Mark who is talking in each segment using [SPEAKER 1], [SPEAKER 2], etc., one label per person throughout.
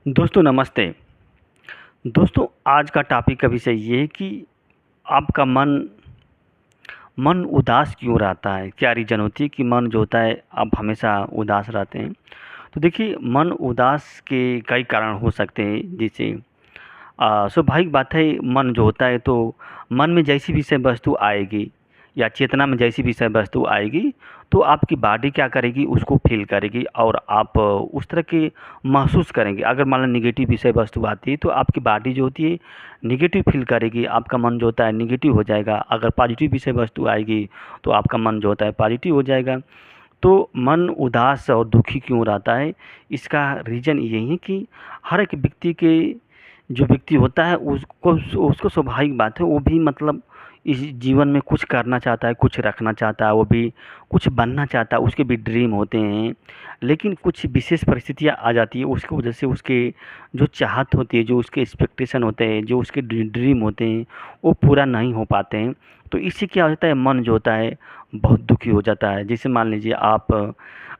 [SPEAKER 1] दोस्तों नमस्ते। दोस्तों आज का टॉपिक का विषय ये है कि आपका मन मन उदास क्यों रहता है? क्या रीज़न होती है कि मन जो होता है आप हमेशा उदास रहते हैं? तो देखिए मन उदास के कई कारण हो सकते हैं जैसे स्वाभाविक बात है मन जो होता है तो मन में जैसी विषय वस्तु आएगी या चेतना में जैसी विषय वस्तु आएगी तो आपकी बॉडी क्या करेगी उसको फील करेगी और आप उस तरह के महसूस करेंगे। अगर मान लो निगेटिव विषय वस्तु आती है तो आपकी बॉडी जो होती है निगेटिव फील करेगी, आपका मन जो होता है निगेटिव हो जाएगा। अगर पॉजिटिव विषय वस्तु आएगी तो आपका मन जो होता है पॉजिटिव हो जाएगा। तो मन उदास और दुखी क्यों रहता है? इसका रीज़न यही है कि हर एक व्यक्ति के जो व्यक्ति होता है उसको उसको स्वाभाविक बात है वो भी मतलब इस जीवन में कुछ करना चाहता है, कुछ रखना चाहता है, वो भी कुछ बनना चाहता है, उसके भी ड्रीम होते हैं। लेकिन कुछ विशेष परिस्थितियाँ आ जाती है उसकी वजह से उसके जो चाहत होती है, जो उसके एक्सपेक्टेशन होते हैं, जो उसके ड्रीम होते हैं वो पूरा नहीं हो पाते हैं। तो इससे क्या हो जाता है मन जो होता है बहुत दुखी हो जाता है। जैसे मान लीजिए आप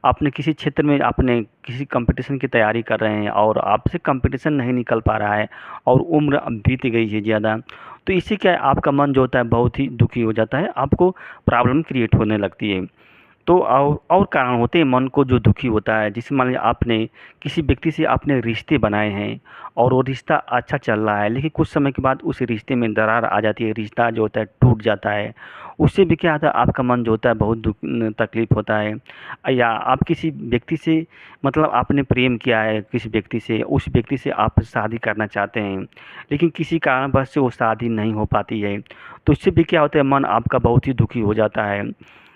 [SPEAKER 1] आपने किसी क्षेत्र में आपने किसी कंपटीशन की तैयारी कर रहे हैं और आपसे कंपटीशन नहीं निकल पा रहा है और उम्र अब बीत गई है ज़्यादा, तो इससे क्या है आपका मन जो होता है बहुत ही दुखी हो जाता है, आपको प्रॉब्लम क्रिएट होने लगती है। तो और कारण होते हैं मन को जो दुखी होता है। जैसे मान लीजिए आपने किसी व्यक्ति से आपने रिश्ते बनाए हैं और वो रिश्ता अच्छा चल रहा है, लेकिन कुछ समय के बाद उस रिश्ते में दरार आ जाती है, रिश्ता जो होता है टूट जाता है। उससे भी क्या होता है आपका मन जो होता है बहुत तकलीफ़ होता है। या आप किसी व्यक्ति से मतलब आपने प्रेम किया है किसी व्यक्ति से, उस व्यक्ति से आप शादी करना चाहते हैं, लेकिन किसी कारणवश से वो शादी नहीं हो पाती है। तो इससे भी क्या होता है मन आपका बहुत ही दुखी हो जाता है।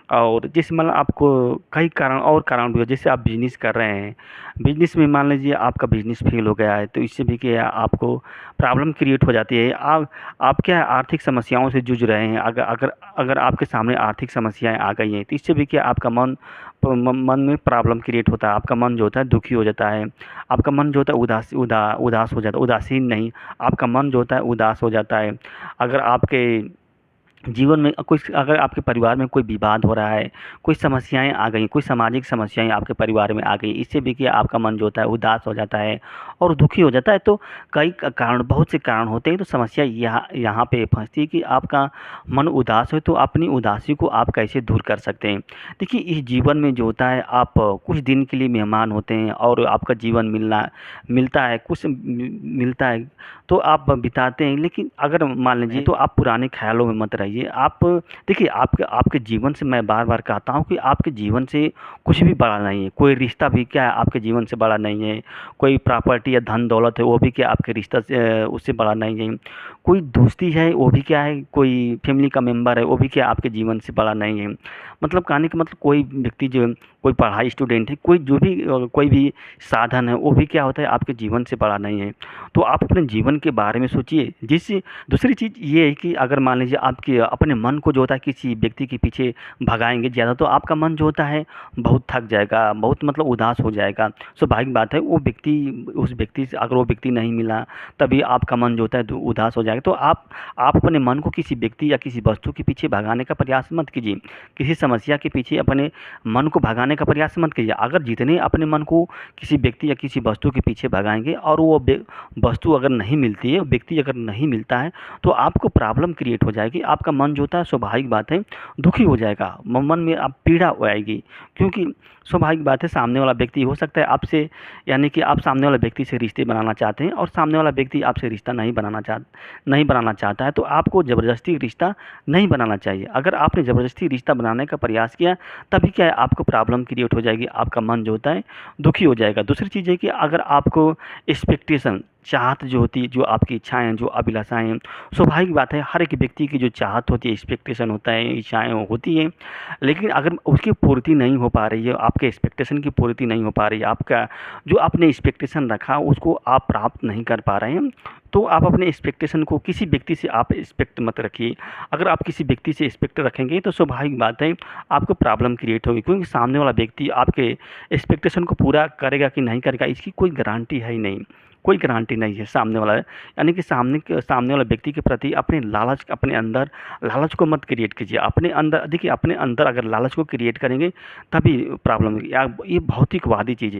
[SPEAKER 1] और जिस मतलब आपको कई कारण और कारण भी हो, जैसे आप बिजनेस कर रहे हैं, बिजनेस में मान लीजिए आपका बिजनेस फेल हो गया है तो इससे भी क्या है आपको प्रॉब्लम क्रिएट हो जाती है। आप क्या है आर्थिक समस्याओं से जूझ रहे हैं, अगर अगर अगर आपके सामने आर्थिक समस्याएं आ गई हैं तो इससे भी क्या आपका मन में प्रॉब्लम क्रिएट होता है, आपका मन जो होता है दुखी हो जाता है, आपका मन जो होता है उदास हो जाता है, उदासीन नहीं, आपका मन जो होता है उदास हो जाता है। अगर आपके जीवन में कोई अगर आपके परिवार में कोई विवाद हो रहा है, कोई समस्याएँ आ गई, कोई सामाजिक समस्याएँ आपके परिवार में आ गई, इससे भी क्या आपका मन जो होता है उदास हो जाता है और दुखी हो जाता है। तो कई कारण बहुत से कारण होते हैं। तो समस्या यहाँ यहाँ पे फँसती है कि आपका मन उदास है तो अपनी उदासी को आप कैसे दूर कर सकते हैं। देखिए इस जीवन में जो होता है आप कुछ दिन के लिए मेहमान होते हैं और आपका जीवन मिलता है, कुछ मिलता है तो आप बिताते हैं। लेकिन अगर मान लीजिए तो आप पुराने ख़्यालों में मत रहिए। आप देखिए आपके आपके जीवन से मैं बार-बार कहता हूँ कि आपके जीवन से कुछ भी बड़ा नहीं है। कोई रिश्ता भी क्या है आपके जीवन से बड़ा नहीं है। कोई प्रॉपर्टी या धन-दौलत है वो भी क्या आपके रिश्ता से उससे बड़ा नहीं है। कोई दोस्ती है वो भी क्या है, कोई फैमिली का मेंबर है वो भी क्या आपके जीवन से बड़ा नहीं है। मतलब कहने का मतलब कोई व्यक्ति जो कोई पढ़ाई स्टूडेंट है, कोई जो भी कोई भी साधन है वो भी क्या होता है आपके जीवन से बड़ा नहीं है। तो आप अपने जीवन के बारे में सोचिए। जिससे दूसरी चीज़ ये है कि अगर मान लीजिए आपके अपने मन को जो होता है किसी व्यक्ति के पीछे भगाएँगे ज़्यादा तो आपका मन जो होता है बहुत थक जाएगा, बहुत मतलब उदास हो जाएगा। स्वाभाविक बात है वो व्यक्ति उस व्यक्ति से अगर वो व्यक्ति नहीं मिला तभी आपका मन जो होता है उदास हो जाएगा। तो आप अपने मन को किसी व्यक्ति या किसी वस्तु के पीछे भगाने का प्रयास मत कीजिए। किसी समस्या के पीछे अपने मन को भगाने का प्रयास मत कीजिए। अगर जितने अपने मन को किसी व्यक्ति या किसी वस्तु के पीछे भगाएँगे और वो वस्तु अगर नहीं मिलती है, व्यक्ति अगर नहीं मिलता है तो आपको प्रॉब्लम क्रिएट हो जाएगी। आपका मन जो होता है स्वाभाविक बात है दुखी हो जाएगा, मन में आप पीड़ा आएगी। क्योंकि स्वाभाविक बात है सामने वाला व्यक्ति हो सकता है आपसे यानी कि आप सामने वाला व्यक्ति से रिश्ते बनाना चाहते हैं और सामने वाला व्यक्ति आपसे रिश्ता नहीं बनाना चाहता है तो आपको ज़बरदस्ती रिश्ता नहीं बनाना चाहिए। अगर आपने ज़बरदस्ती रिश्ता बनाने का प्रयास किया तभी क्या है आपको प्रॉब्लम क्रिएट हो जाएगी, आपका मन जो होता है दुखी हो जाएगा। दूसरी चीज़ है कि अगर आपको एक्सपेक्टेशन चाहत जो होती है, जो आपकी इच्छाएँ हैं, जो अभिलाषाएँ हैं, स्वाभाविक बात है हर एक व्यक्ति की जो चाहत होती है, एक्सपेक्टेशन होता है, इच्छाएँ होती हैं। लेकिन अगर उसकी पूर्ति नहीं हो पा रही है, आपके एक्सपेक्टेशन की पूर्ति नहीं हो पा रही है, आपका जो आपने एक्सपेक्टेशन रखा उसको आप प्राप्त नहीं कर पा रहे हैं, तो आप अपने एक्सपेक्टेशन को किसी व्यक्ति से आप एक्सपेक्ट मत रखिए। अगर आप किसी व्यक्ति से एक्सपेक्ट रखेंगे तो स्वाभाविक बात है आपको प्रॉब्लम क्रिएट होगी, क्योंकि सामने वाला व्यक्ति आपके एक्सपेक्टेशन को पूरा करेगा कि नहीं करेगा इसकी कोई गारंटी है ही नहीं। कोई गारंटी नहीं है सामने वाला यानी कि सामने वाला व्यक्ति के प्रति अपने अंदर लालच को मत क्रिएट कीजिए। अपने अंदर देखिए अपने अंदर अगर लालच को क्रिएट करेंगे तभी प्रॉब्लम होगी। या ये भौतिकवादी चीज़ें